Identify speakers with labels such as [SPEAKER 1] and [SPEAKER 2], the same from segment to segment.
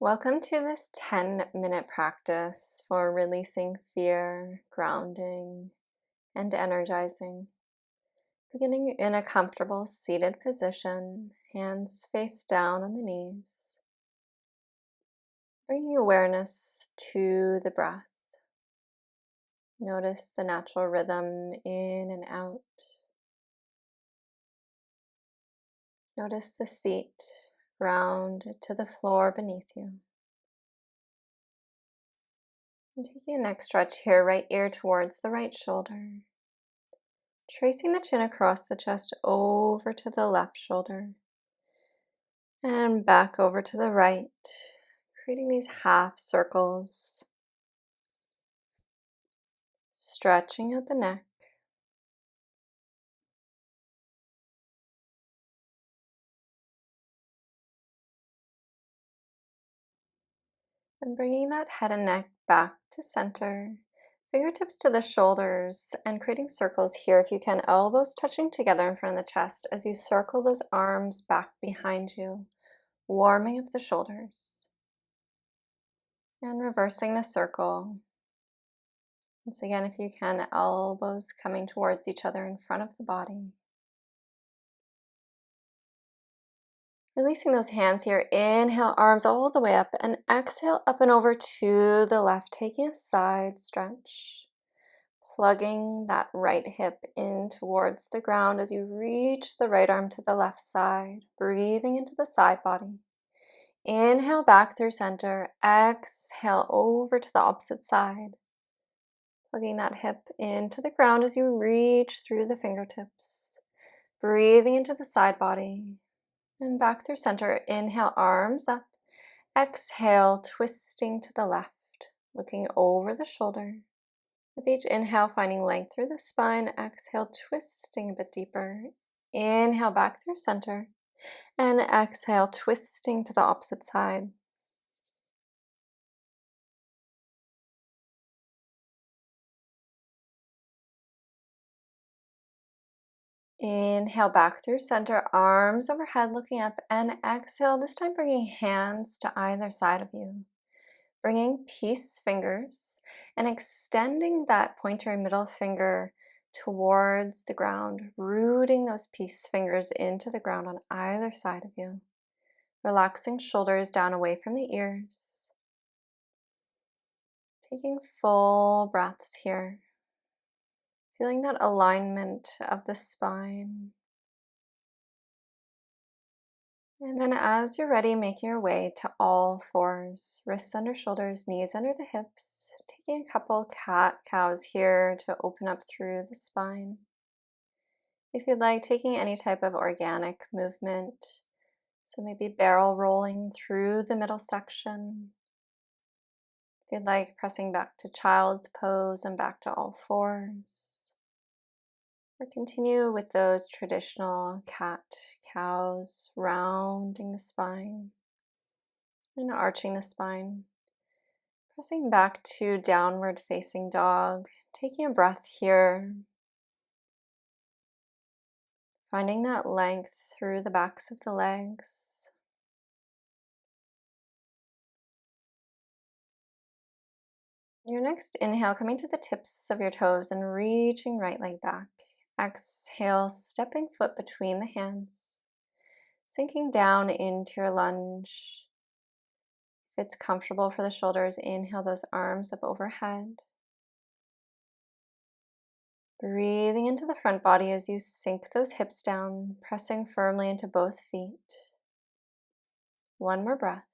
[SPEAKER 1] Welcome to this 10-minute practice for releasing fear, grounding, and energizing. Beginning in a comfortable seated position, hands face down on the knees. Bringing awareness to the breath. Notice the natural rhythm in and out. Notice the seat, ground to the floor beneath you. And taking a neck stretch here, right ear towards the right shoulder. Tracing the chin across the chest over to the left shoulder. And back over to the right. Creating these half circles. Stretching out the neck. And bringing that head and neck back to center. Fingertips to the shoulders and creating circles here if you can. Elbows touching together in front of the chest as you circle those arms back behind you, warming up the shoulders. And reversing the circle. Once again, if you can, elbows coming towards each other in front of the body. Releasing those hands here. Inhale, arms all the way up, and exhale up and over to the left, taking a side stretch. Plugging that right hip in towards the ground as you reach the right arm to the left side. Breathing into the side body. Inhale back through center. Exhale over to the opposite side. Plugging that hip into the ground as you reach through the fingertips. Breathing into the side body. And back through center. Inhale, arms up. Exhale, twisting to the left. Looking over the shoulder. With each inhale, finding length through the spine. Exhale, twisting a bit deeper. Inhale, back through center. And exhale, twisting to the opposite side. Inhale back through center, arms overhead looking up, and exhale, this time bringing hands to either side of you. Bringing peace fingers and extending that pointer and middle finger towards the ground, rooting those peace fingers into the ground on either side of you. Relaxing shoulders down away from the ears. Taking full breaths here. Feeling that alignment of the spine. And then as you're ready, make your way to all fours. Wrists under shoulders, knees under the hips. Taking a couple cat-cows here to open up through the spine. If you'd like, taking any type of organic movement. So maybe barrel rolling through the middle section. If you'd like, pressing back to child's pose and back to all fours. Or continue with those traditional cat-cows, rounding the spine and arching the spine. Pressing back to downward facing dog, taking a breath here. Finding that length through the backs of the legs. Your next inhale, coming to the tips of your toes and reaching right leg back. Exhale, stepping foot between the hands. Sinking down into your lunge. If it's comfortable for the shoulders, inhale those arms up overhead. Breathing into the front body as you sink those hips down, pressing firmly into both feet. One more breath.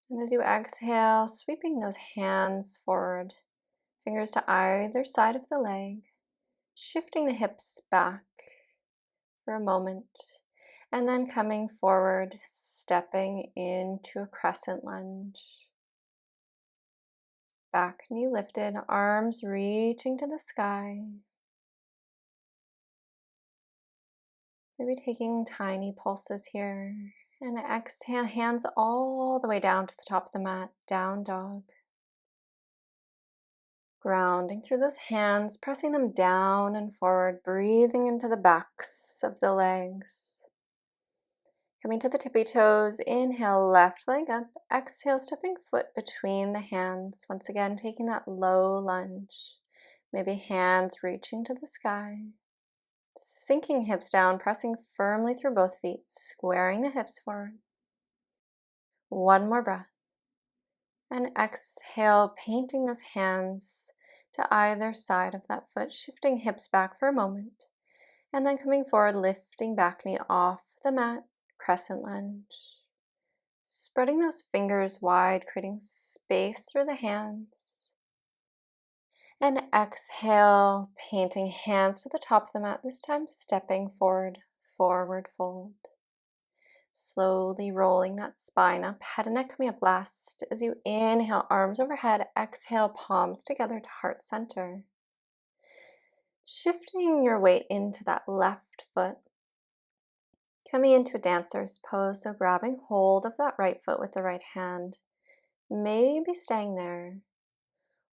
[SPEAKER 1] And as you exhale, sweeping those hands forward, fingers to either side of the leg, shifting the hips back for a moment, and then coming forward, stepping into a crescent lunge. Back knee lifted, arms reaching to the sky. Maybe taking tiny pulses here. And exhale, hands all the way down to the top of the mat, down dog. Grounding through those hands, pressing them down and forward, breathing into the backs of the legs. Coming to the tippy toes, inhale, left leg up. Exhale, stepping foot between the hands. Once again, taking that low lunge. Maybe hands reaching to the sky. Sinking hips down, pressing firmly through both feet, squaring the hips forward. One more breath. And exhale, painting those hands to either side of that foot, shifting hips back for a moment. And then coming forward, lifting back knee off the mat, crescent lunge. Spreading those fingers wide, creating space through the hands. And exhale, painting hands to the top of the mat, this time stepping forward, forward fold. Slowly rolling that spine up, head and neck coming up last. As you inhale, arms overhead, exhale, palms together to heart center. Shifting your weight into that left foot. Coming into a dancer's pose, so grabbing hold of that right foot with the right hand. Maybe staying there.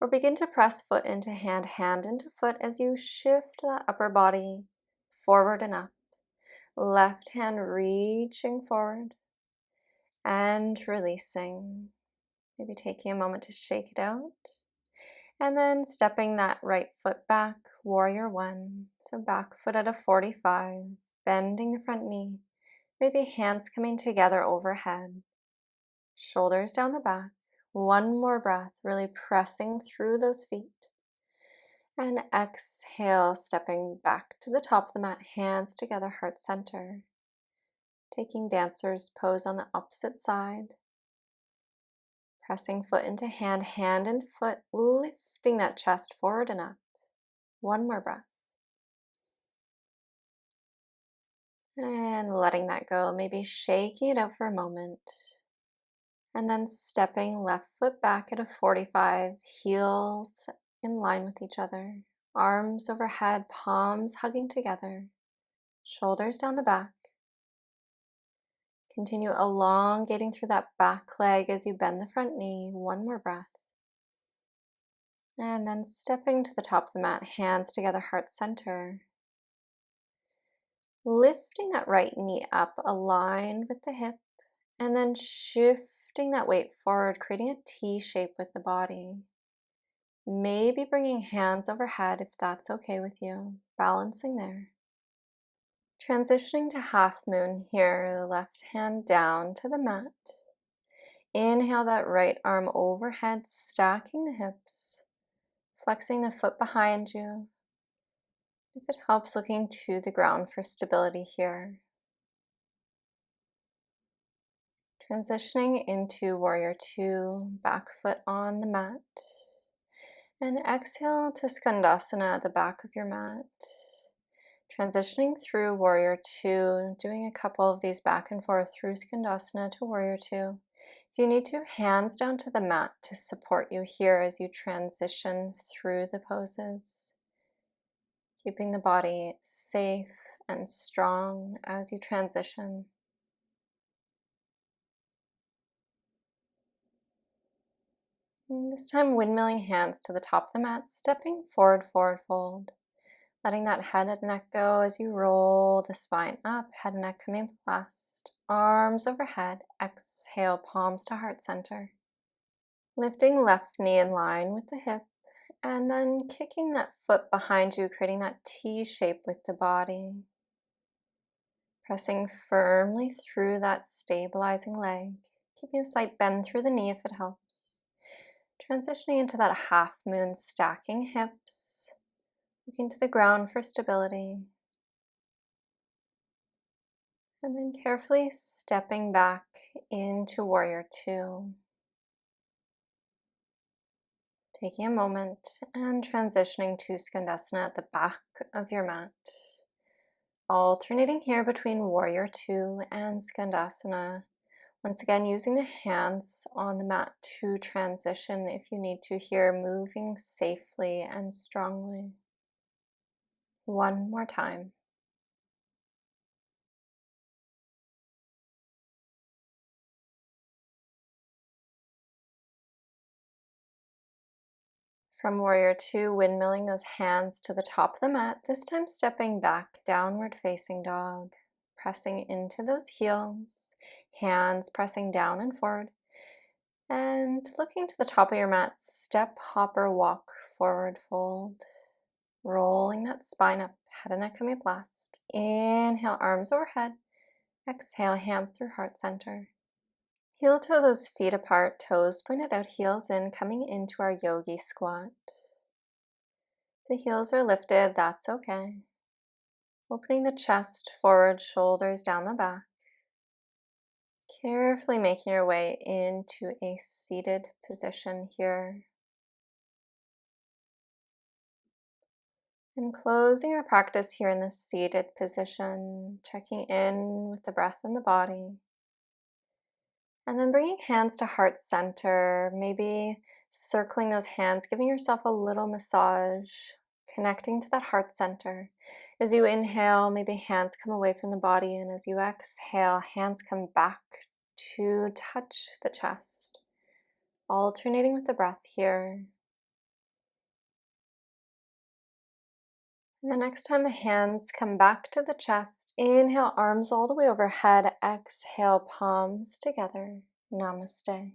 [SPEAKER 1] Or begin to press foot into hand, hand into foot as you shift that upper body forward and up. Left hand reaching forward and releasing. Maybe taking a moment to shake it out. And then stepping that right foot back, warrior one. So back foot at a 45, bending the front knee. Maybe hands coming together overhead. Shoulders down the back. One more breath, really pressing through those feet. And exhale, stepping back to the top of the mat, hands together, heart center. Taking dancer's pose on the opposite side. Pressing foot into hand, hand into foot, lifting that chest forward and up. One more breath. And letting that go, maybe shaking it out for a moment. And then stepping left foot back at a 45, heels in line with each other. Arms overhead, palms hugging together. Shoulders down the back. Continue elongating through that back leg as you bend the front knee. One more breath. And then stepping to the top of the mat, hands together, heart center. Lifting that right knee up, aligned with the hip, and then shifting that weight forward, creating a T shape with the body. Maybe bringing hands overhead if that's okay with you, balancing there. Transitioning to half moon here, left hand down to the mat. Inhale that right arm overhead, stacking the hips, flexing the foot behind you. If it helps, looking to the ground for stability here. Transitioning into warrior two, back foot on the mat. And exhale to Skandasana at the back of your mat. Transitioning through warrior two, doing a couple of these back and forth through Skandasana to warrior two. If you need to, hands down to the mat to support you here as you transition through the poses. Keeping the body safe and strong as you transition. And this time, windmilling hands to the top of the mat, stepping forward, forward fold. Letting that head and neck go as you roll the spine up, head and neck coming last. Arms overhead, exhale, palms to heart center. Lifting left knee in line with the hip, and then kicking that foot behind you, creating that T shape with the body. Pressing firmly through that stabilizing leg, keeping a slight bend through the knee if it helps. Transitioning into that half moon, stacking hips. Looking to the ground for stability. And then carefully stepping back into warrior two. Taking a moment and transitioning to Skandasana at the back of your mat. Alternating here between warrior two and Skandasana. Once again, using the hands on the mat to transition if you need to here, moving safely and strongly. One more time. From warrior two, windmilling those hands to the top of the mat, this time stepping back, downward facing dog. pressing into those heels, hands pressing down and forward. And looking to the top of your mat, step, hop, or walk, forward fold. Rolling that spine up, head and neck can be blessed. Inhale, arms overhead. Exhale, hands through heart center. Heel toe those feet apart, toes pointed out, heels in, coming into our yogi squat. The heels are lifted, that's okay. Opening the chest forward, shoulders down the back. Carefully making your way into a seated position here. And closing our practice here in the seated position, checking in with the breath in the body. And then bringing hands to heart center, maybe circling those hands, giving yourself a little massage, connecting to that heart center. As you inhale, maybe hands come away from the body, and as you exhale, hands come back to touch the chest. Alternating with the breath here. And the next time the hands come back to the chest, inhale, arms all the way overhead. Exhale, palms together. Namaste.